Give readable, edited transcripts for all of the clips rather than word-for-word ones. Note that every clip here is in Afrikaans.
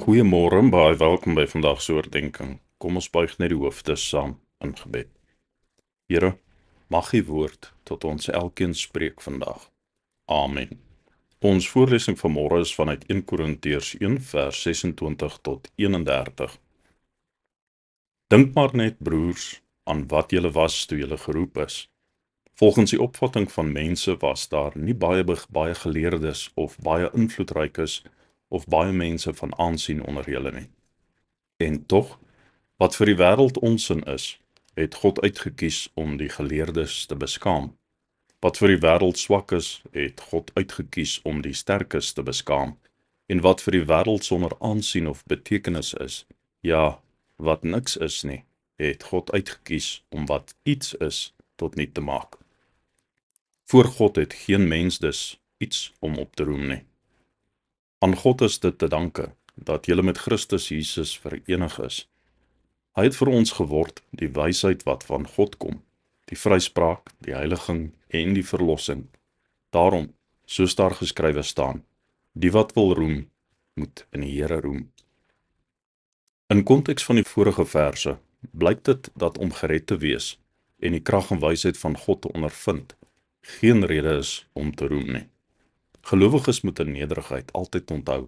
Goeiemôre, baie welkom by vandag se oordeenking. Kom ons buig net die hoofde saam in gebed. Here, mag U woord tot ons elkeen spreek vandag. Amen. Ons voorlesing vanmôre is vanuit 1 Korintiërs 1 vers 26 tot 31. Dink maar net, broers, aan wat julle was toe julle geroep is. Volgens die opvatting van mense was daar nie baie geleerdes of baie invloedrykes of baie mense van aansien onder julle nie. En tog, wat vir die wêreld onsin is, het God uitgekies om die geleerdes te beskaam. Wat vir die wêreld swak is, het God uitgekies om die sterkes te beskaam. En wat vir die wêreld sonder aansien of betekenis is, ja, wat niks is nie, het God uitgekies om wat iets is tot niet te maak. Voor God het geen mens dus iets om op te roem nie. Aan God is dit te danke, dat julle met Christus Jesus verenig is. Hy het vir ons geword, die wysheid wat van God kom, die vryspraak, die heiliging en die verlossing. Daarom, soos daar geskrywe staan, die wat wil roem, moet in die Here roem. In konteks van die vorige verse, blyk dit dat om gered te wees en die krag en wysheid van God te ondervind, geen rede is om te roem nie. Gelowiges moet in nederigheid altyd onthou,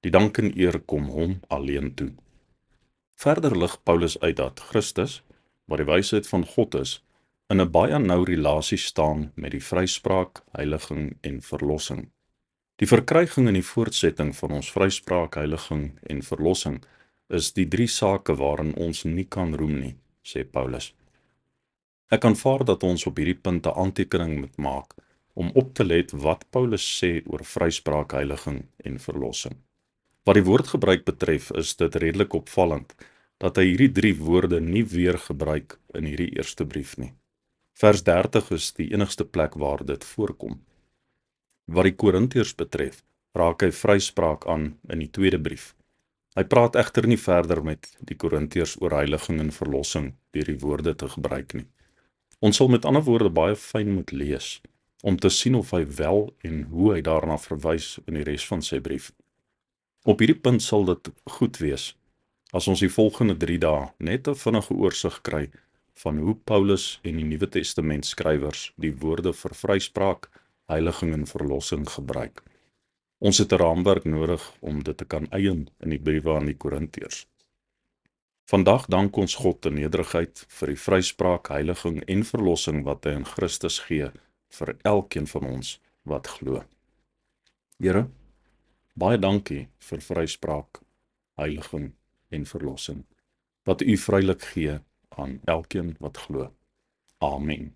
die dank en eer kom hom alleen toe. Verder lig Paulus uit dat Christus, wat die wysheid van God is, in 'n baie nou relasie staan met die vryspraak, heiliging en verlossing. Die verkryging en die voortsetting van ons vryspraak, heiliging en verlossing is die drie sake waarin ons nie kan roem nie, sê Paulus. Ek aanvaar dat ons op hierdie punt 'n aantekening moet maak om op te let wat Paulus sê oor vryspraak, heiliging en verlossing. Wat die woordgebruik betref, is dit redelik opvallend dat hy hierdie drie woorde nie weer gebruik in hierdie eerste brief nie. Vers 30 is die enigste plek waar dit voorkom. Wat die Korintiërs betref, raak hy vryspraak aan in die tweede brief. Hy praat egter nie verder met die Korintiërs oor heiliging en verlossing deur die woorde te gebruik nie. Ons sal met ander woorde baie fyn moet lees, om te sien of hy wel en hoe hy daarna verwys in die res van sy brief. Op hierdie punt sal dit goed wees, as ons die volgende 3 dae net 'n vinnige oorsig kry van hoe Paulus en die Nuwe Testament skrywers die woorde vir vryspraak, heiliging en verlossing gebruik. Ons het 'n raamwerk nodig om dit te kan eien in die briewe aan die Korintiërs. Vandag dank ons God in nederigheid vir die vryspraak, heiliging en verlossing wat hy in Christus gee vir elkeen van ons wat glo. Here, baie dankie vir vryspraak, heiliging en verlossing, wat U vrylik gee aan elkeen wat glo. Amen.